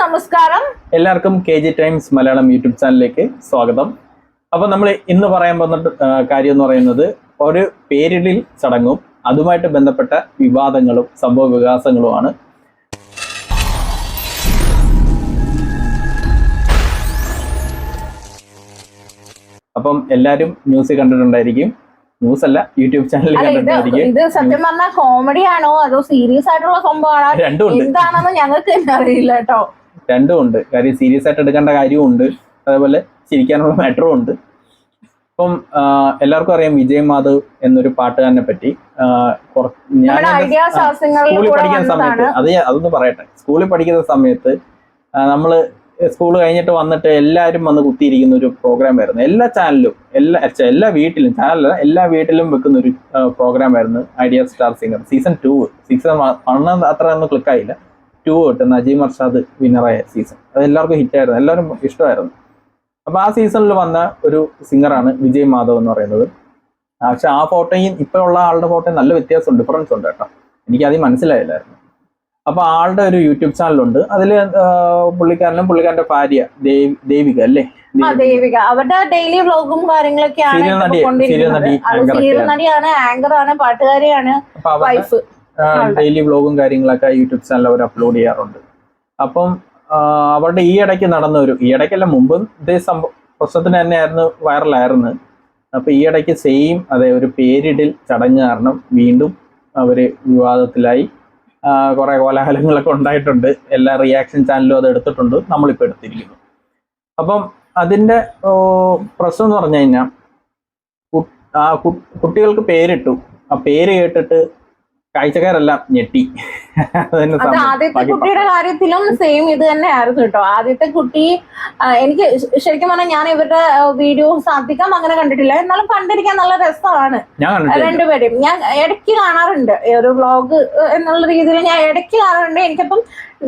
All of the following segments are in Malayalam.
നമസ്കാരം. എല്ലാവർക്കും KG ടൈംസ് മലയാളം യൂട്യൂബ് ചാനലിലേക്ക് സ്വാഗതം. അപ്പോൾ നമ്മൾ ഇന്ന് പറയാൻ പോകുന്ന കാര്യം എന്ന് പറയുന്നത് ഒരു പേരിടൽ ചടങ്ങും അതുമായിട്ട് ബന്ധപ്പെട്ട വിവാദങ്ങളും സംഭവ വികാസങ്ങളുമാണ്. അപ്പം എല്ലാവരും ന്യൂസ് കണ്ടിട്ടുണ്ടായിരിക്കും. ന്യൂസ് അല്ല, യൂട്യൂബ് ചാനലിൽ കണ്ടിട്ടുണ്ടായിരിക്കും. ഇത് സത്യം പറഞ്ഞാൽ കോമഡി ആണോ അതോ സീരിയസ് ആയിട്ടുള്ള സംഭവമാണോ എന്താണെന്ന് ഞങ്ങൾക്ക് അറിയില്ല കേട്ടോ. രണ്ടും ഉണ്ട്. കാര്യം സീരിയസ് ആയിട്ട് എടുക്കേണ്ട കാര്യവും ഉണ്ട്, അതേപോലെ ചിരിക്കാനുള്ള മാറ്ററും ഉണ്ട്. അപ്പം എല്ലാവർക്കും അറിയാം വിജയ് മാധവ് എന്നൊരു പാട്ടുകാരനെ പറ്റി. സ്കൂളിൽ പഠിക്കുന്ന സമയത്ത് അതൊന്ന് പറയട്ടെ. സ്കൂളിൽ പഠിക്കുന്ന സമയത്ത് നമ്മള് സ്കൂൾ കഴിഞ്ഞിട്ട് വന്നിട്ട് എല്ലാവരും വന്ന് കുത്തിയിരിക്കുന്ന ഒരു പ്രോഗ്രാം ആയിരുന്നു. എല്ലാ ചാനലിലും എല്ലാ വീട്ടിലും, ചാനലല്ല എല്ലാ വീട്ടിലും വെക്കുന്ന ഒരു പ്രോഗ്രാം ആയിരുന്നു idea star singer season 2. Season 1 അത്ര ഒന്നും ക്ലിക്കായില്ല. 2 തൊട്ട് നജീം അർഷാദ് വിന്നറായ സീസൺ. അത് എല്ലാവർക്കും ഹിറ്റായിരുന്നു, എല്ലാവരും ഇഷ്ടമായിരുന്നു. അപ്പൊ ആ സീസണിൽ വന്ന ഒരു സിംഗറാണ് വിജയ് മാധവ് എന്ന് പറയുന്നത്. പക്ഷെ ആ ഫോട്ടോയും ഇപ്പോഴുള്ള ആളുടെ ഫോട്ടോയും നല്ല വ്യത്യാസം, ഡിഫറൻസ് ഉണ്ട് കേട്ടോ. എനിക്ക് ആദ്യം മനസ്സിലായില്ലായിരുന്നു. അപ്പൊ ആളുടെ ഒരു യൂട്യൂബ് ചാനലുണ്ട്. അതില് പുള്ളിക്കാരനും പുള്ളിക്കാരന്റെ ഭാര്യ ദേവിക അല്ലേ, ദേവിക അവരുടെ ഡെയിലി വ്ലോഗും കാര്യങ്ങളൊക്കെയാണ്. സീരിയൽ നടിയാണ്, ആങ്കറാണ്, പാട്ടുകാരിയാണ്. വൈഫ് ഡെയിലി വ്ലോഗും കാര്യങ്ങളൊക്കെ യൂട്യൂബ് ചാനൽ അവർ അപ്ലോഡ് ചെയ്യാറുണ്ട്. അപ്പം അവരുടെ ഈ ഇടയ്ക്കല്ല മുമ്പ് ഇതേ പ്രശ്നത്തിന് തന്നെയായിരുന്നു, വൈറലായിരുന്നു. അപ്പൊ ഈ ഇടയ്ക്ക് സെയിം അതെ ഒരു പേരിടൽ ചടങ്ങ് കാരണം വീണ്ടും അവര് വിവാദത്തിലായി. കുറെ കോലാഹലങ്ങളൊക്കെ ഉണ്ടായിട്ടുണ്ട്. എല്ലാ റിയാക്ഷൻ ചാനലും അത് എടുത്തിട്ടുണ്ട്, നമ്മളിപ്പോൾ എടുത്തിരിക്കുന്നു. അപ്പം അതിന്റെ പ്രശ്നം എന്ന് പറഞ്ഞു കഴിഞ്ഞാൽ കുട്ടികൾക്ക് പേരിട്ടു. ആ പേര് കേട്ടിട്ട് കാഴ്ചക്കാരെല്ലാം ഞെട്ടി. ആദ്യത്തെ കുട്ടിയുടെ കാര്യത്തിലും സെയിം ഇത് തന്നെ ആയിരുന്നു കേട്ടോ. ആദ്യത്തെ കുട്ടി എനിക്ക് ശരിക്കും പറഞ്ഞാൽ ഞാൻ ഇവരുടെ വീഡിയോ അധികം അങ്ങനെ കണ്ടിട്ടില്ല, എന്നാലും കണ്ടിരിക്കാൻ നല്ല രസമാണ് രണ്ടുപേരും. ഞാൻ ഇടയ്ക്ക് കാണാറുണ്ട്, ഒരു വ്ളോഗ് എന്നുള്ള രീതിയിൽ ഞാൻ ഇടയ്ക്ക് കാണാറുണ്ട്. എനിക്കപ്പം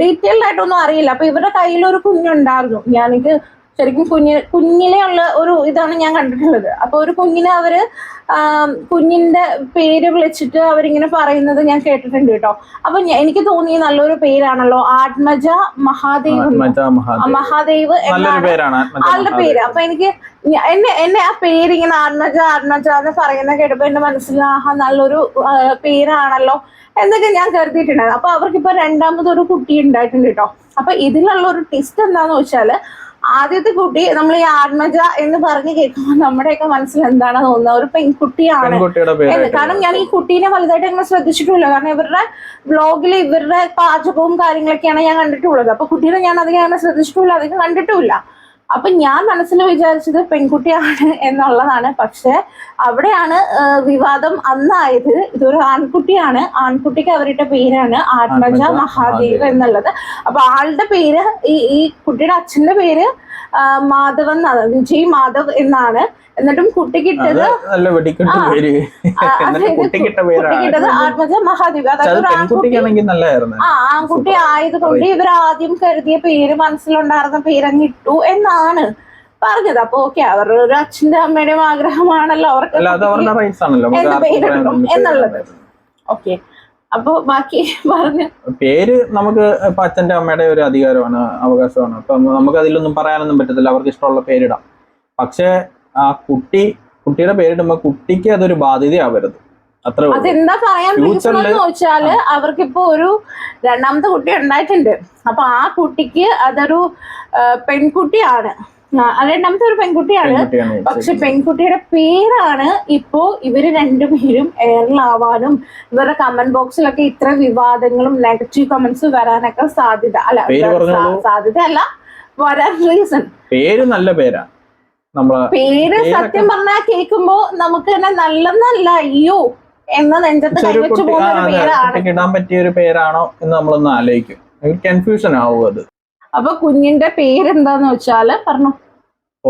ഡീറ്റെയിൽഡ് ആയിട്ടൊന്നും അറിയില്ല. അപ്പൊ ഇവരുടെ കയ്യിലൊരു കുഞ്ഞുണ്ടായിരുന്നു. എനിക്ക് ശരിക്കും കുഞ്ഞിലെ ഉള്ള ഒരു ഇതാണ് ഞാൻ കണ്ടിട്ടുള്ളത്. അപ്പൊ ഒരു കുഞ്ഞിനെ അവര് കുഞ്ഞിന്റെ പേര് വിളിച്ചിട്ട് അവരിങ്ങനെ പറയുന്നത് ഞാൻ കേട്ടിട്ടുണ്ട് കേട്ടോ. അപ്പൊ എനിക്ക് തോന്നി നല്ലൊരു പേരാണല്ലോ, ആത്മജ മഹാദേവ് എന്നാണ് ആളുടെ പേര്. അപ്പൊ എനിക്ക് എന്നെ ആ പേര് ഇങ്ങനെ ആത്മജ എന്ന് പറയുന്ന കേട്ടപ്പോ എന്റെ മനസ്സിൽ നല്ലൊരു പേരാണല്ലോ എന്നൊക്കെ ഞാൻ കരുതിയിട്ടുണ്ടായിരുന്നു. അപ്പൊ അവർക്കിപ്പോ രണ്ടാമതൊരു കുട്ടി ഉണ്ടായിട്ടുണ്ട് കേട്ടോ. അപ്പൊ ഇതിലുള്ള ഒരു ട്വിസ്റ്റ് എന്താന്ന് വെച്ചാല്, ആദ്യത്തെ കുട്ടി നമ്മൾ ഈ ആത്മജ എന്ന് പറഞ്ഞ് കേൾക്കുമ്പോൾ നമ്മുടെയൊക്കെ മനസ്സിൽ എന്താണ് തോന്നുന്നത്, ഒരു പെൺകുട്ടിയാണ്. കാരണം ഞാൻ ഈ കുട്ടീനെ വലുതായിട്ട് അങ്ങനെ ശ്രദ്ധിച്ചിട്ടില്ല. കാരണം ഇവരുടെ വ്ളോഗിൽ ഇവരുടെ പാചകവും കാര്യങ്ങളൊക്കെയാണ് ഞാൻ കണ്ടിട്ടുള്ളത്. അപ്പൊ കുട്ടീനെ ഞാൻ അധികം അങ്ങനെ ശ്രദ്ധിച്ചിട്ടില്ല, അധികം കണ്ടിട്ടുമില്ല. അപ്പൊ ഞാൻ മനസ്സിൽ വിചാരിച്ചത് പെൺകുട്ടിയാണ് എന്നുള്ളതാണ്. പക്ഷെ അവിടെയാണ് വിവാദം അന്നായത്. ഇതൊരു ആൺകുട്ടിയാണ്. ആൺകുട്ടിക്ക് അവരുടെ പേരാണ് ആത്മജ മഹാദേവ് എന്നുള്ളത്. അപ്പൊ ആളുടെ പേര് ഈ കുട്ടിയുടെ അച്ഛന്റെ പേര് മാധവൻ എന്നാണ്, വിജയ് മാധവ് എന്നാണ്. എന്നിട്ടും കുട്ടിക്കിട്ടത് ആത്മജ മഹാദേവ്. അതായത് ആൺകുട്ടി ആയതുകൊണ്ട് ഇവർ ആദ്യം കരുതിയ പേര്, മനസ്സിലുണ്ടായിരുന്ന പേരങ്ങിട്ടു എന്നാണ് പറഞ്ഞത്. അപ്പൊ ഓക്കെ, അവരുടെ ഒരു അച്ഛന്റെ അമ്മയുടെയും ആഗ്രഹമാണല്ലോ അവർക്ക് പേരിടണം എന്നുള്ളത്. ഓക്കെ, അപ്പൊ ബാക്കി പറഞ്ഞു. പേര് നമുക്ക് ഇപ്പൊ അച്ഛന്റെ അമ്മയുടെ ഒരു അധികാരമാണ്, അവകാശമാണ്. അപ്പൊ നമുക്ക് അതിലൊന്നും പറയാനൊന്നും പറ്റത്തില്ല, അവർക്ക് ഇഷ്ടമുള്ള പേരിടാം. പക്ഷെ ആ കുട്ടിയുടെ പേരിടുമ്പോ കുട്ടിക്ക് അതൊരു ബാധ്യതയാവരുത്. അതെന്താ പറയാൻ വെച്ചാല് അവർക്കിപ്പോ ഒരു രണ്ടാമത്തെ കുട്ടി ഉണ്ടായിട്ടുണ്ട്. അപ്പൊ ആ കുട്ടിക്ക് അതൊരു പെൺകുട്ടിയാണ്, രണ്ടാമത്തെ ഒരു പെൺകുട്ടിയാണ്. പക്ഷെ പെൺകുട്ടിയുടെ പേരാണ് ഇപ്പോ ഇവര് രണ്ടുപേരും എയറിലാവാനും ഇവരുടെ കമന്റ് ബോക്സിലൊക്കെ ഇത്ര വിവാദങ്ങളും നെഗറ്റീവ് കമന്റ്സ് വരാനൊക്കെ സാധ്യത അല്ല വരാൻ റീസൺ പേര് നല്ല പേരാ. പേര് സത്യം പറഞ്ഞാൽ കേൾക്കുമ്പോ നമുക്ക് തന്നെ നല്ലതല്ല, അയ്യോ എന്ന നെഞ്ചത്ത് കൈവച്ചു പോകുന്ന പേരാണ്. ഇടാൻ പറ്റിയ ഒരു പേരാണോ എന്ന് നമ്മളൊന്ന് ആലോചിക്കും, കൺഫ്യൂഷൻ ആവും അത്. അപ്പൊ കുഞ്ഞിന്റെ പേരെന്താന്ന് വെച്ചാല് പറഞ്ഞു,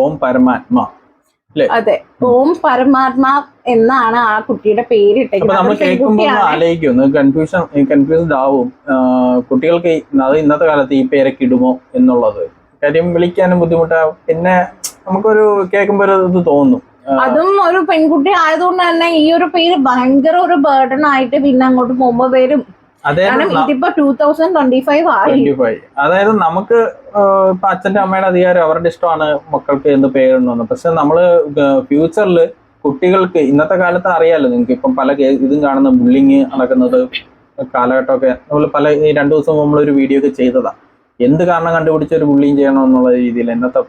ഓം പരമാത്മ. അതെ, ഓം പരമാത്മ എന്നാണ് ആ കുട്ടിയുടെ പേരിട്ടേക്കുന്നത്. നമ്മൾ കേൾക്കുമ്പോൾ ആലോചിക്കും, കൺഫ്യൂസ്ഡ് ആവും കുട്ടികൾക്ക്. അത് ഇന്നത്തെ കാലത്ത് ഈ പേരൊക്കെ ഇടുമോ എന്നുള്ളത് കാര്യം വിളിക്കാനും ബുദ്ധിമുട്ടാവും. പിന്നെ നമുക്കൊരു കേൾക്കുമ്പോ ഒരു ഇത് തോന്നും. അതും ഒരു പെൺകുട്ടി ആയതുകൊണ്ട് തന്നെ ഈ ഒരു പേര് ഭയങ്കര ഒരു ബേർഡൻ ആയിട്ട് പിന്നെ അങ്ങോട്ട് പോകുമ്പോ വരും. കാരണം ഇതിപ്പോ 2025 ആയി. അതായത് നമുക്ക് ഇപ്പൊ അച്ഛന്റെ അമ്മയുടെ അധികാരം അവരുടെ ഇഷ്ടമാണ് മക്കൾക്ക് എന്ത് പേരിടണമെന്ന്. പക്ഷെ നമ്മള് ഫ്യൂച്ചറിൽ കുട്ടികൾക്ക് ഇന്നത്തെ കാലത്ത് അറിയാലോ നിങ്ങൾക്ക്, ഇപ്പം പല ഇതും കാണുന്ന ബുള്ളിങ് നടക്കുന്നത് കാലഘട്ടമൊക്കെ. നമ്മൾ പല 2 ദിവസം നമ്മളൊരു വീഡിയോ ഒക്കെ ചെയ്തതാ, എന്ത് കാരണം കണ്ടുപിടിച്ച ഒരു ബുള്ളിങ് ചെയ്യണം എന്നുള്ള രീതിയിൽ. എന്നത്തെ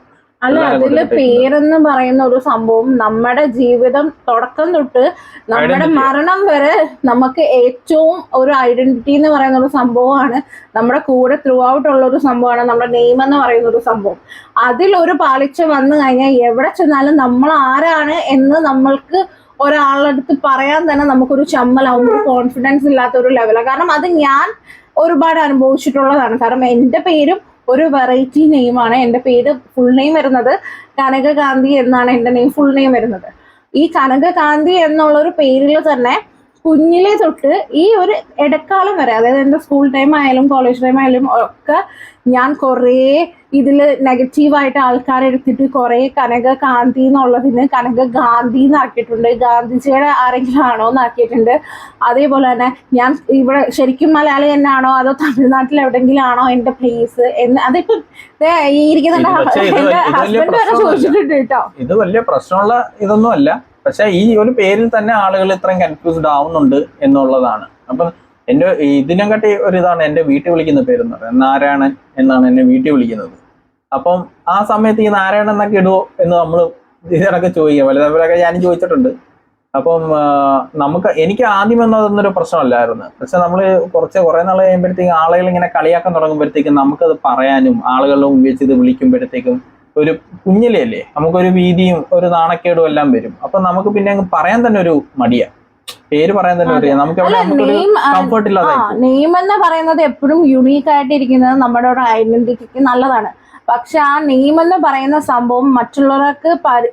അല്ല, അതില് പേരെന്ന് പറയുന്ന ഒരു സംഭവം നമ്മുടെ ജീവിതം തുടക്കം തൊട്ട് നമ്മുടെ മരണം വരെ നമുക്ക് ഏറ്റവും ഒരു ഐഡന്റിറ്റി എന്ന് പറയുന്ന ഒരു സംഭവമാണ്. നമ്മുടെ കൂടെ ത്രൂ ഔട്ട് ഉള്ള ഒരു സംഭവമാണ് നമ്മുടെ നെയിം എന്ന് പറയുന്ന ഒരു സംഭവം. അതിലൊരു പാളിച്ച വന്നു കഴിഞ്ഞാൽ എവിടെ ചെന്നാലും നമ്മൾ ആരാണ് എന്ന് നമ്മൾക്ക് ഒരാളുടെ അടുത്ത് പറയാൻ തന്നെ നമുക്കൊരു ചമ്മലാവും, ഒരു കോൺഫിഡൻസ് ഇല്ലാത്ത ഒരു ലെവലാണ്. കാരണം അത് ഞാൻ ഒരുപാട് അനുഭവിച്ചിട്ടുള്ളതാണ്. കാരണം എൻ്റെ പേരും ഒരു വെറൈറ്റി നെയിമാണ്. എൻ്റെ പേര് ഫുൾ നെയിം വരുന്നത് കനക ഗാന്ധി എന്നാണ് എൻ്റെ നെയിം ഫുൾ നെയിം വരുന്നത്. ഈ കനക ഗാന്ധി എന്നുള്ളൊരു പേരിൽ തന്നെ കുഞ്ഞിലെ തൊട്ട് ഈ ഒരു ഇടക്കാലം വരെ, അതായത് എൻ്റെ സ്കൂൾ ടൈം ആയാലും കോളേജ് ടൈം ആയാലും ഒക്കെ ഞാൻ കുറേ ഇതിൽ നെഗറ്റീവായിട്ട് ആൾക്കാരെടുത്തിട്ട് കുറേ കനക ഗാന്ധി എന്നുള്ളതിന് കനക ഗാന്ധി എന്നാക്കിയിട്ടുണ്ട്. ഗാന്ധിജിയുടെ ആരെങ്കിലും ആണോ എന്നാക്കിയിട്ടുണ്ട്. അതേപോലെ തന്നെ ഞാൻ ഇവിടെ ശരിക്കും മലയാളി തന്നെയാണോ അതോ തമിഴ്നാട്ടിൽ എവിടെയെങ്കിലും ആണോ എൻ്റെ പ്ലേസ് എന്ന് അതിപ്പം ഈ ഇരിക്കുന്ന എൻ്റെ ഹസ്ബൻഡ് വരെ ചോദിച്ചിട്ടുണ്ട് കേട്ടോ. ഇത് വലിയ പ്രശ്നമുള്ള ഇതൊന്നും അല്ല. പക്ഷെ ഈ ഒരു പേരിൽ തന്നെ ആളുകൾ ഇത്രയും കൺഫ്യൂസ്ഡ് ആവുന്നുണ്ട് എന്നുള്ളതാണ്. അപ്പം എൻ്റെ ഇതിനെക്കാട്ടി ഒരു ഇതാണ് എൻ്റെ വീട്ടിൽ വിളിക്കുന്ന പേരെന്ന് പറയുന്നത്. നാരായണൻ എന്നാണ് എന്നെ വീട്ടിൽ വിളിക്കുന്നത്. അപ്പം ആ സമയത്ത് ഈ നാരായണൻ എന്നൊക്കെ ഇടുവോ എന്ന് നമ്മൾ ഇതിനൊക്കെ ചോദിക്കാം, വലുതവരൊക്കെ ഞാനും ചോദിച്ചിട്ടുണ്ട്. അപ്പം എനിക്ക് ആദ്യമൊന്നും അതൊന്നൊരു പ്രശ്നമല്ലായിരുന്നു. പക്ഷെ നമ്മൾ കുറേ നാൾ കഴിയുമ്പോഴത്തേക്കും ആളുകൾ ഇങ്ങനെ കളിയാക്കാൻ തുടങ്ങുമ്പോഴത്തേക്കും നമുക്കത് പറയാനും ആളുകളുടെ മുമ്പിൽ വെച്ച് ഇത് വിളിക്കുമ്പോഴത്തേക്കും ഒരു കുഞ്ഞിലല്ലേ നമുക്കൊരു ഭീതിയും ഒരു നാണക്കേടും എല്ലാം വരും. അപ്പൊ നമുക്ക് പിന്നെ പറയാൻ തന്നെ ഒരു മടിയാ, പേര് പറയാൻ തന്നെ ഒരു നമുക്ക് കംഫർട്ട് ഇല്ലാതെ. നെയിം എന്ന് പറയുന്നത് എപ്പോഴും യുണീക്ക് ആയിട്ടിരിക്കുന്നത് നമ്മുടെ ഒരു ഐഡന്റിറ്റിക്ക് നല്ലതാണ്. പക്ഷെ ആ നെയിം എന്ന് പറയുന്ന സംഭവം മറ്റുള്ളവർക്ക്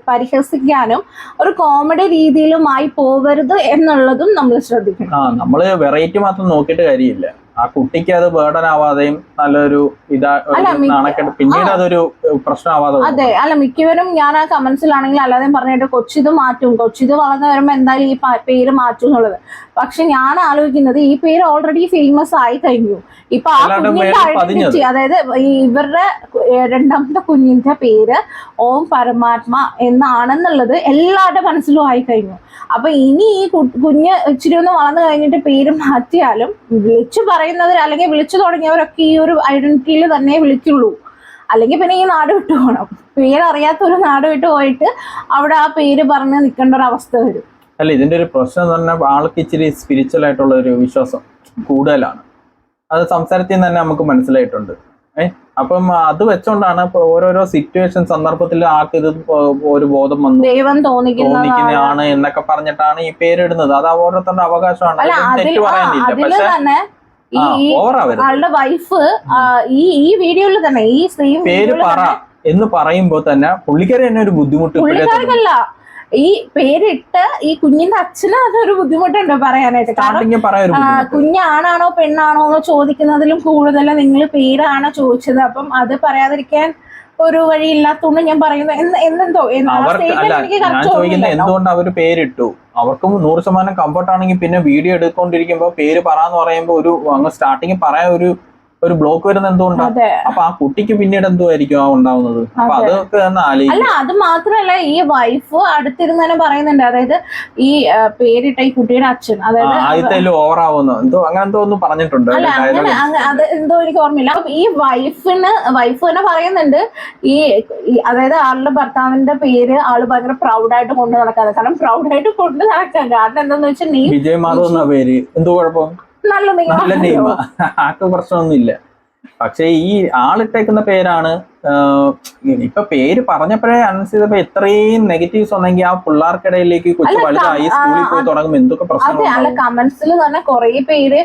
പരിഹസിക്കാനും ഒരു കോമഡി രീതിയിലുമായി പോകരുത് എന്നുള്ളതും നമ്മൾ ശ്രദ്ധിക്കണം. നമ്മള് വെറൈറ്റി മാത്രം നോക്കിയിട്ട് കാര്യമില്ല. ആ കുട്ടിക്ക് അത് ബേർഡൻ ആവാതെയും നല്ലൊരു പിന്നീട് അതൊരു പ്രശ്നമാവാതെ. അതെ, അല്ല മിക്കവരും ഞാൻ ആ കമന്റ്സിലാണെങ്കിൽ അല്ലാതെയും പറഞ്ഞിട്ട് കൊച്ചിത് മാറ്റും, കൊച്ചിത് വളർന്നു വരുമ്പോ എന്തായാലും ഈ പേര് മാറ്റും എന്നുള്ളത്. പക്ഷെ ഞാൻ ആലോചിക്കുന്നത് ഈ പേര് ഓൾറെഡി ഫേമസ് ആയി കഴിഞ്ഞു. ഇപ്പൊ ആ കുഞ്ഞിന്റെ ഐഡന്റിറ്റി, അതായത് ഇവരുടെ രണ്ടാമത്തെ കുഞ്ഞിന്റെ പേര് ഓം പരമാത്മ എന്നാണെന്നുള്ളത് എല്ലാവരുടെ മനസ്സിലും ആയി കഴിഞ്ഞു. അപ്പൊ ഇനി ഈ കുഞ്ഞ് ഇച്ചിരി ഒന്ന് വളർന്നു കഴിഞ്ഞിട്ട് പേര് മാറ്റിയാലും വിളിച്ചു പറയുന്നവർ അല്ലെങ്കിൽ വിളിച്ചു തുടങ്ങിയവരൊക്കെ ഈ ഒരു ഐഡന്റിറ്റിയിൽ തന്നെ വിളിക്കുള്ളൂ. അല്ലെങ്കിൽ പിന്നെ ഈ നാട് വിട്ടു പോകണം. പേരറിയാത്തൊരു നാട് വിട്ടു പോയിട്ട് അവിടെ ആ പേര് പറഞ്ഞ് നിൽക്കേണ്ട ഒരു അവസ്ഥ വരും. അല്ല, ഇതിന്റെ ഒരു പ്രശ്നം എന്ന് പറഞ്ഞാൽ ആൾക്ക് ഇച്ചിരി സ്പിരിച്വൽ ആയിട്ടുള്ള ഒരു വിശ്വാസം കൂടുതലാണ്. അത് സംസാരത്തിൽ നിന്ന് തന്നെ നമുക്ക് മനസ്സിലായിട്ടുണ്ട്. അപ്പം അത് വെച്ചോണ്ടാണ് ഓരോരോ സിറ്റുവേഷൻ സന്ദർഭത്തിൽ ആൾക്ക് ഇത് ഒരു ബോധം വന്നു ദൈവം തോന്നിക്കുന്നതാണ് എന്നൊക്കെ പറഞ്ഞിട്ടാണ് ഈ പേരിടുന്നത്. അത് ഓരോരുത്തരുടെ അവകാശമാണ്, തെറ്റ് പറയാനില്ല. പക്ഷെ ആളുടെ വൈഫ് ഈ വീഡിയോയിൽ തന്നെ ഈ സെയിം പേര് പറ എന്ന് പറയുമ്പോ തന്നെ പുള്ളിക്കാരി തന്നെ ഒരു ബുദ്ധിമുട്ട്. പുള്ളിക്കാർക്കല്ല, ഈ പേരിട്ട് ഈ കുഞ്ഞിന്റെ അച്ഛന് അതൊരു ബുദ്ധിമുട്ടുണ്ട് പറയാനായിട്ട്. കാരണം കുഞ്ഞാണാണോ പെണ്ണാണോ എന്ന് ചോദിക്കുന്നതിലും കൂടുതൽ നിങ്ങൾ പേരാണോ ചോദിച്ചത്. അപ്പം അത് പറയാതിരിക്കാൻ ഒരു വഴിയില്ലാത്തതുകൊണ്ട് ഞാൻ പറയുന്നത് എന്തുകൊണ്ട് അവര് പേരിട്ടു. അവർക്കും 100% കംഫർട്ട് ആണെങ്കിൽ പിന്നെ വീഡിയോ എടുക്കൊണ്ടിരിക്കുമ്പോ പേര് പറയാന്ന് പറയുമ്പോ ഒരു അങ്ങ് സ്റ്റാർട്ടിങ് പറയാൻ ഒരു ബ്ലോക്ക് വരുന്ന എന്തുകൊണ്ടാണ്. അപ്പൊ ആ കുട്ടിക്ക് പിന്നീട് എന്തുമായിരിക്കും ഉണ്ടാവുന്നത്. അപ്പൊ അതൊക്കെ അല്ല, അത് മാത്രല്ല ഈ വൈഫ് അടുത്തിരുന്ന് പറയുന്നുണ്ട്. അതായത് ഈ പേരിട്ട ഈ കുട്ടിയുടെ അച്ഛൻ, അതായത് ആദ്യത്തെ ഓവർ ആവുന്നു എന്തോ അങ്ങനെ എന്തോ ഒന്നും പറഞ്ഞിട്ടുണ്ട്. അത് എന്തോ എനിക്ക് ഓർമ്മയില്ല. ഈ വൈഫ് തന്നെ പറയുന്നുണ്ട് ഈ അതായത് ആളുടെ ഭർത്താവിന്റെ പേര് ആള് ഭയങ്കര പ്രൗഡായിട്ട് കൊണ്ട് നടക്കാതെ. കാരണം പ്രൗഡായിട്ട് കൊണ്ട് നടക്കാം. കാരണം എന്താന്ന് വെച്ചാൽ നീ വിജയ് മാധവ് എന്ന പേര് എന്തോ കുഴപ്പം, നല്ല നെയ്മ, ആർക്ക് പ്രശ്നമൊന്നുമില്ല. പക്ഷെ ഈ ആളിട്ടേക്കുന്ന പേരാണ് ഇപ്പൊ പേര് പറഞ്ഞപ്പോഴേ അനൗൺസ് ചെയ്തപ്പോ ഇത്രയും നെഗറ്റീവ്സ് ഉണ്ടെങ്കിൽ ആ പിള്ളേർക്കിടയിലേക്ക് കൊച്ചു വലുതായി സ്കൂളിൽ പോയി തുടങ്ങുമ്പോൾ എന്തൊക്കെ പ്രശ്നം. അല്ല, കമന്റ്സിൽ തന്നെ കുറെ പേര്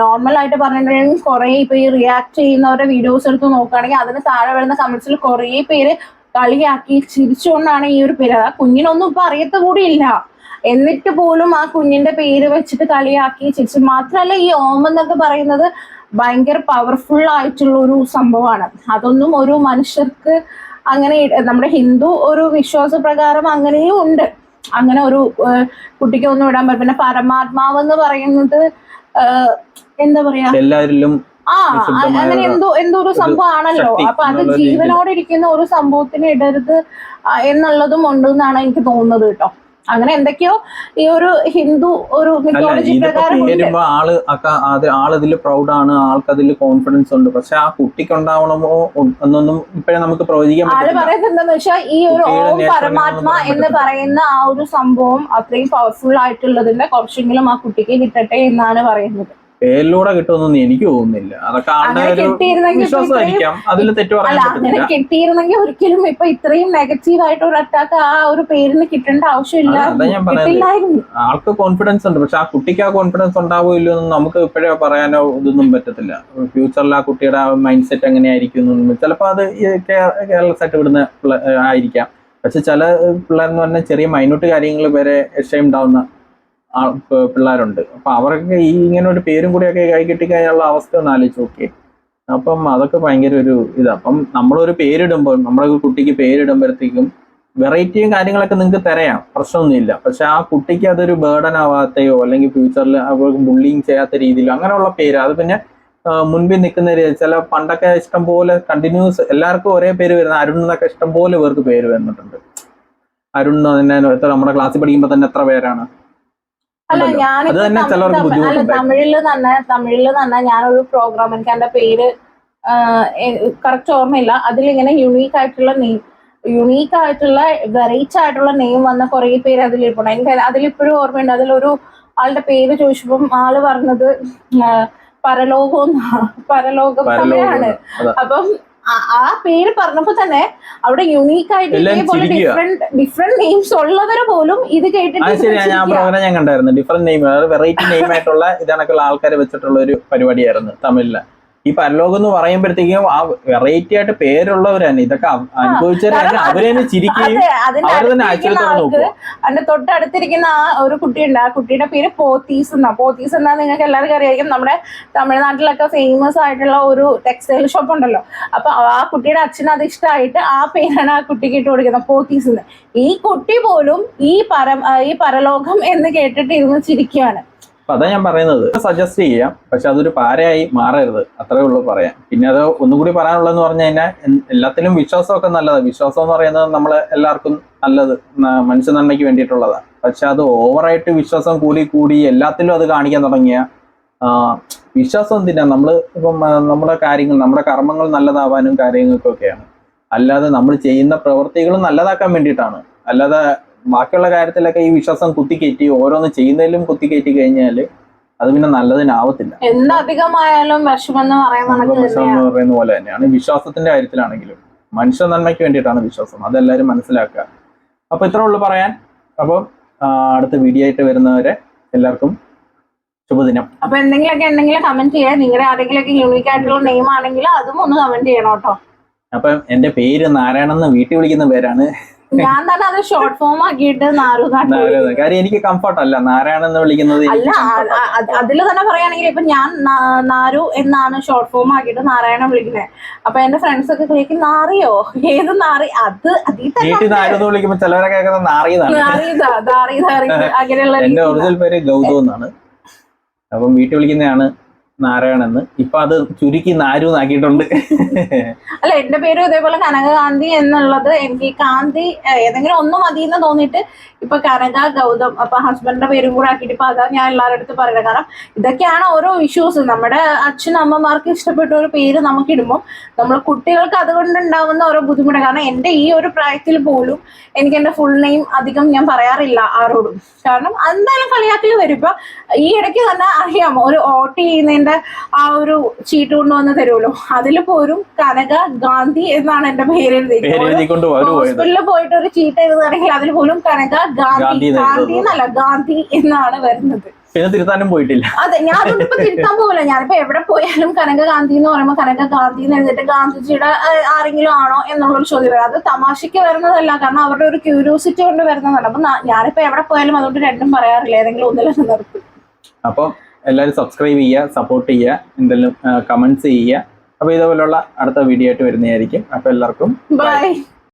നോർമൽ ആയിട്ട് പറഞ്ഞിട്ടുണ്ടെങ്കിൽ കുറെ ഇപ്പൊ ഈ റിയാക്ട് ചെയ്യുന്നവരുടെ വീഡിയോസ് എടുത്ത് നോക്കുകയാണെങ്കിൽ അതിന് താഴെ വരുന്ന കമന്റ്സിൽ കുറെ പേര് കളിയാക്കി ചിരിച്ചുകൊണ്ടാണ് ഈ ഒരു പേര്. കുഞ്ഞിനൊന്നും ഇപ്പൊ അറിയത്ത കൂടിയില്ല, എന്നിട്ട് പോലും ആ കുഞ്ഞിന്റെ പേര് വെച്ചിട്ട് കളിയാക്കി ചിരിച്ചു. മാത്രമല്ല ഈ ഓം എന്നൊക്കെ പറയുന്നത് ഭയങ്കര പവർഫുൾ ആയിട്ടുള്ള ഒരു സംഭവമാണ്. അതൊന്നും ഒരു മനുഷ്യർക്ക് അങ്ങനെ നമ്മുടെ ഹിന്ദു ഒരു വിശ്വാസ പ്രകാരം അങ്ങനെയും ഉണ്ട്. അങ്ങനെ ഒരു കുട്ടിക്ക് ഒന്നും ഇടാൻ പറ്റും. പിന്നെ പരമാത്മാവ് എന്ന് പറയുന്നത് എന്താ പറയാ എല്ലാവരിലും അങ്ങനെ എന്തോ ഒരു സംഭവമാണല്ലോ. അപ്പൊ അത് ജീവനോടെ ഇരിക്കുന്ന ഒരു സംഭവത്തിന് ഇടരുത് എന്നുള്ളതും ഉണ്ട് എന്നാണ് എനിക്ക് തോന്നുന്നത് കേട്ടോ. അങ്ങനെ എന്തൊക്കെയോ ഈ ഒരു ഹിന്ദു ഒരു മിത്തോളജി പ്രകാരം ആളിതിൽ പ്രൗഡാണ്, ആൾക്ക് അതിൽ കോൺഫിഡൻസ് ഉണ്ട്. പക്ഷെ ആ കുട്ടിക്ക് ഉണ്ടാവണമോ എന്നൊന്നും ഇപ്പഴേ നമുക്ക് പ്രവചിക്കാൻ ആള് പറയുന്നത് എന്താന്ന് വെച്ചാൽ ഈ ഒരു ഓം പരമാത്മ എന്ന് പറയുന്ന ആ ഒരു സംഭവം അത്രയും പവർഫുൾ ആയിട്ടുള്ളതിന്റെ കുറച്ചെങ്കിലും ആ കുട്ടിക്ക് കിട്ടട്ടെ എന്നാണ് പറയുന്നത്. പേരിലൂടെ കിട്ടുമെന്നൊന്നും എനിക്ക് തോന്നുന്നില്ല. അതൊക്കെ ആളുടെ ഒരു വിശ്വാസമായിരിക്കാം, അതിൽ തെറ്റു പറയാൻ പറ്റില്ല. അങ്ങനെ കിട്ടിയിരുന്നെങ്കിൽ ഒരിക്കലും ഇപ്പൊ ഇത്രയും നെഗറ്റീവ് ആയിട്ട് ഒരു അറ്റാക്ക് ആ ഒരു പേരിന് കിട്ടേണ്ട ആവശ്യമില്ല. ആൾക്ക് കോൺഫിഡൻസ് ഉണ്ട്, പക്ഷെ ആ കുട്ടിക്ക് ആ കോൺഫിഡൻസ് ഉണ്ടാവോ ഇല്ലയോ എന്ന് നമുക്ക് ഇപ്പോഴേ പറയാനോ ഇതൊന്നും പറ്റത്തില്ല. ഫ്യൂച്ചറിൽ ആ കുട്ടിയുടെ മൈൻഡ് സെറ്റ് എങ്ങനെയായിരിക്കും എന്നൊന്നും ചിലപ്പോൾ അത് കേരള സെറ്റ് വിടുന്ന ആയിരിക്കാം. പക്ഷെ ചില പിള്ളേരെന്ന് പറഞ്ഞാൽ ചെറിയ മൈന്യൂട്ട് കാര്യങ്ങൾ വരെ ഷെയിം ഉണ്ടാവുന്ന പിള്ളേരുണ്ട്. അപ്പൊ അവർക്ക് ഈ ഇങ്ങനെ ഒരു പേരും കൂടിയൊക്കെ കൈ കിട്ടിക്കഴിഞ്ഞുള്ള അവസ്ഥ ഒന്ന് ആലോചിച്ച് നോക്കിയേ. അപ്പം അതൊക്കെ ഭയങ്കര ഒരു ഇതാ. അപ്പം നമ്മളൊരു പേരിടുമ്പോൾ, നമ്മുടെ കുട്ടിക്ക് പേരിടുമ്പോഴത്തേക്കും വെറൈറ്റിയും കാര്യങ്ങളൊക്കെ നിങ്ങൾക്ക് തരാം, പ്രശ്നമൊന്നുമില്ല. പക്ഷെ ആ കുട്ടിക്ക് അതൊരു ബേർഡൻ ആവാത്തയോ അല്ലെങ്കിൽ ഫ്യൂച്ചറിൽ അവർക്ക് ബുള്ളിങ് ചെയ്യാത്ത രീതിയിലോ അങ്ങനെയുള്ള പേര്, അത് പിന്നെ മുൻപിൽ നിൽക്കുന്ന ചില പണ്ടൊക്കെ ഇഷ്ടംപോലെ കണ്ടിന്യൂസ് എല്ലാവർക്കും ഒരേ പേര് വരുന്ന അരുൺ എന്നൊക്കെ ഇഷ്ടംപോലെ പേർക്ക് പേര് വന്നിട്ടുണ്ട്. അരുൺ തന്നെ നമ്മുടെ ക്ലാസ്സിൽ പഠിക്കുമ്പോൾ തന്നെ എത്ര പേരാണ്. അല്ല തമിഴില് തന്നെ ഞാനൊരു പ്രോഗ്രാം, എനിക്ക് എന്റെ പേര് കറക്റ്റ് ഓർമ്മയില്ല, അതിലിങ്ങനെ യുണീക്ക് ആയിട്ടുള്ള വെറൈറ്റി ആയിട്ടുള്ള നെയിം വന്ന കുറെ പേര് അതിലിരിപ്പുണ്ട്. എനിക്ക് അതിലിപ്പോഴും ഓർമ്മയുണ്ട്. അതിലൊരു ആളുടെ പേര് ചോദിച്ചപ്പം ആള് പറഞ്ഞത് പരലോകം തമിഴാണ്. അപ്പം ആ പേര് പറഞ്ഞപ്പോ തന്നെ അവിടെ യുണീക്ക് ആയിട്ട് ഇതേപോലെ ഡിഫറെന്റ് നെയിംസ് ഉള്ളവര് പോലും ഇത് കേട്ടിട്ട് ഞാൻ കണ്ടായിരുന്നു. ഡിഫറെന്റ് നെയിം, വെറൈറ്റി നെയിം ആയിട്ടുള്ള ഇതണക്കുള്ള ആൾക്കാരെ വെച്ചിട്ടുള്ള ഒരു പരിപാടിയായിരുന്നു തമിഴില്. ഈ പരലോകം എന്ന് പറയുമ്പോഴത്തേക്കും ആ വെറൈറ്റി ആയിട്ട് പേരുള്ളവരാണ് ഇതൊക്കെ അനുഭവിച്ചവരാണ്. അവരെ തന്നെ ചിരിക്കുകയും അവർ തന്നെ ആശ്ചര്യത്തോടെ നോക്കുക. അതിന്റെ തൊട്ടടുത്തിരിക്കുന്ന ആ ഒരു കുട്ടിയുണ്ട്, ആ കുട്ടിയുടെ പേര് പോത്തീസ് എന്നാ നിങ്ങൾക്ക് എല്ലാവർക്കും അറിയായിരിക്കും. നമ്മുടെ തമിഴ്നാട്ടിലൊക്കെ ഫേമസ് ആയിട്ടുള്ള ഒരു ടെക്സ്റ്റൈൽ ഷോപ്പ് ഉണ്ടല്ലോ. അപ്പൊ ആ കുട്ടിയുടെ അച്ഛന് അത് ഇഷ്ടമായിട്ട് ആ പേരാണ് ആ കുട്ടിക്ക് ഇട്ട് കൊടുക്കുന്നത്, പോത്തീസ് എന്ന്. ഈ കുട്ടി പോലും ഈ പരലോകം എന്ന് കേട്ടിട്ട് ഇരുന്ന് ചിരിക്കുകയാണ്. അപ്പൊ അതാ ഞാൻ പറയുന്നത്, സജസ്റ്റ് ചെയ്യാം, പക്ഷെ അതൊരു പാരയായി മാറരുത്, അത്രേ ഉള്ളൂ പറയാം. പിന്നെ അത് ഒന്നും കൂടി പറയാനുള്ളതെന്ന് പറഞ്ഞു കഴിഞ്ഞാൽ എല്ലാത്തിലും വിശ്വാസമൊക്കെ നല്ലതാണ്. വിശ്വാസം എന്ന് പറയുന്നത് നമ്മള് എല്ലാവർക്കും നല്ലത്, മനുഷ്യ നന്മയ്ക്ക് വേണ്ടിയിട്ടുള്ളതാണ്. പക്ഷെ അത് ഓവറായിട്ട് വിശ്വാസം കൂടി എല്ലാത്തിലും അത് കാണിക്കാൻ തുടങ്ങിയ വിശ്വാസം എന്തിനാ? ഇപ്പം നമ്മുടെ കാര്യങ്ങൾ, നമ്മുടെ കർമ്മങ്ങൾ നല്ലതാവാനും കാര്യങ്ങൾക്കൊക്കെയാണ്. അല്ലാതെ നമ്മൾ ചെയ്യുന്ന പ്രവൃത്തികളും നല്ലതാക്കാൻ വേണ്ടിയിട്ടാണ്. അല്ലാതെ ബാക്കിയുള്ള കാര്യത്തിലൊക്കെ ഈ വിശ്വാസം കുത്തിക്കയറ്റി ഓരോന്ന് ചെയ്യുന്നതിലും കുത്തിക്കയറ്റി കഴിഞ്ഞാൽ അത് പിന്നെ നല്ലതിനാവത്തില്ല. എന്തധികമായാലും വിഷമം എന്ന് പറയുന്ന പോലെ തന്നെയാണ് വിശ്വാസത്തിന്റെ കാര്യത്തിലാണെങ്കിലും. മനുഷ്യ നന്മയ്ക്ക് വേണ്ടിയിട്ടാണ് വിശ്വാസം, അതെല്ലാവരും മനസ്സിലാക്കുക. അപ്പൊ ഇത്ര ഉള്ളു പറയാൻ. അപ്പം അടുത്ത വീഡിയോ ആയിട്ട് വരുന്നവരെ എല്ലാവർക്കും ശുഭദിനം. അപ്പൊ എന്തെങ്കിലുമൊക്കെ ഉണ്ടെങ്കിൽ കമന്റ് ചെയ്യാം. നിങ്ങളുടെ ആരെങ്കിലൊക്കെ യൂണിക് ആയിട്ടുള്ള നെയിം ആണെങ്കിൽ അതും ഒന്ന് കമന്റ് ചെയ്യണം കേട്ടോ. അപ്പൊ എന്റെ പേര് നാരായണൻ എന്ന് വീട്ടിൽ വിളിക്കുന്ന പേരാണ്. ഞാൻ തന്നെ അത് ഷോർട്ട് ഫോം ആക്കിയിട്ട് കാര്യം എനിക്ക് കംഫർട്ട് അല്ല നാരായണൻ എന്ന് വിളിക്കുന്നത്. അല്ല, അതിൽ തന്നെ പറയുകയാണെങ്കിൽ ഇപ്പൊ ഞാൻ നാരു എന്നാണ് ഷോർട്ട് ഫോം ആക്കിയിട്ട് നാരായണൻ വിളിക്കുന്നത്. അപ്പൊ എന്റെ ഫ്രണ്ട്സ് ഒക്കെ ചോദിക്കും നാറിയോ, ഏത് നാറി? അത് വീട്ടിൽ നാരെന്ന് വിളിക്കുമ്പോ ചിലവരെ കേൾക്കുന്നത് അങ്ങനെയുള്ള. എന്റെ ഒറിജിനൽ പേര് ഗൗതം എന്നാണ്. അപ്പം വീട്ടിൽ വിളിക്കുന്നതാണ് നാരായണെന്ന്. ഇപ്പൊ അത് ചുരുക്കി നാരു എന്നാക്കിയിട്ടുണ്ട്. അല്ല, എന്റെ പേരും ഇതേപോലെ കനകകാന്തി എന്നുള്ളത്. എനിക്ക് കാന്തി ഏതെങ്കിലും ഒന്നും മതി എന്ന് തോന്നിയിട്ട് ഇപ്പൊ കനക ഗൗതം, അപ്പൊ ഹസ്ബൻഡിന്റെ പേരും കൂടെ ആക്കിയിട്ട് ഇപ്പൊ അതാ ഞാൻ എല്ലാവരുടെ അടുത്ത് പറയുന്നത്. കാരണം ഇതൊക്കെയാണ് ഓരോ ഇഷ്യൂസ്. നമ്മുടെ അച്ഛനമ്മമാർക്ക് ഇഷ്ടപ്പെട്ട ഒരു പേര് നമുക്ക് ഇടുമ്പോൾ നമ്മൾ കുട്ടികൾക്ക് അതുകൊണ്ടുണ്ടാവുന്ന ഓരോ ബുദ്ധിമുട്ട്. കാരണം എന്റെ ഈ ഒരു പ്രായത്തിൽ പോലും എനിക്ക് എന്റെ ഫുൾ നെയിം അധികം ഞാൻ പറയാറില്ല ആരോടും. കാരണം എന്തായാലും കളിയാക്കൽ വരും. ഇപ്പൊ ഈ ഇടയ്ക്ക് തന്നെ അറിയാം, ഒരു ഓട്ട് ചെയ്യുന്നതിന്റെ ആ ഒരു ചീട്ട് കൊണ്ടുവന്ന് തരുമല്ലോ, അതിൽ പോലും കനക ഗാന്ധി എന്നാണ് എന്റെ പേര് എഴുതിയിരിക്കുന്നത്. ഹോസ്പിറ്റലിൽ പോയിട്ട് ഒരു ചീട്ട് എഴുതുകയാണെങ്കിൽ അതിൽ പോലും കനക ഗാന്ധി എന്നല്ല ഗാന്ധി എന്നാണ് വരുന്നത്. പിന്നെ തിരുത്താനും പോയിട്ടില്ല. അതെ, ഞാൻ ഇപ്പൊ തിരുത്താൻ പോകില്ല. ഞാനിപ്പോ എവിടെ പോയാലും കനക ഗാന്ധി എന്ന് പറയുമ്പോൾ കനക ഗാന്ധി എന്ന് എഴുതിയിട്ട് ഗാന്ധിജിയുടെ ആരെങ്കിലും ആണോ എന്നുള്ളൊരു ചോദ്യം വരും. അത് തമാശക്ക് വരുന്നതല്ല, കാരണം അവരുടെ ഒരു ക്യൂരിയോസിറ്റി കൊണ്ട് വരുന്നതല്ല. അപ്പൊ ഞാനിപ്പോ എവിടെ പോയാലും അതുകൊണ്ട് രണ്ടും പറയാറില്ല, ഏതെങ്കിലും ഒന്നിലും നിർത്തും. അപ്പം എല്ലാവരും സബ്സ്ക്രൈബ് ചെയ്യുക, സപ്പോർട്ട് ചെയ്യുക, എന്തെങ്കിലും കമന്റ്സ് ചെയ്യുക. അപ്പൊ ഇതുപോലുള്ള അടുത്ത വീഡിയോ ആയിട്ട് വരുന്നതായിരിക്കും. അപ്പൊ എല്ലാവർക്കും ബൈ.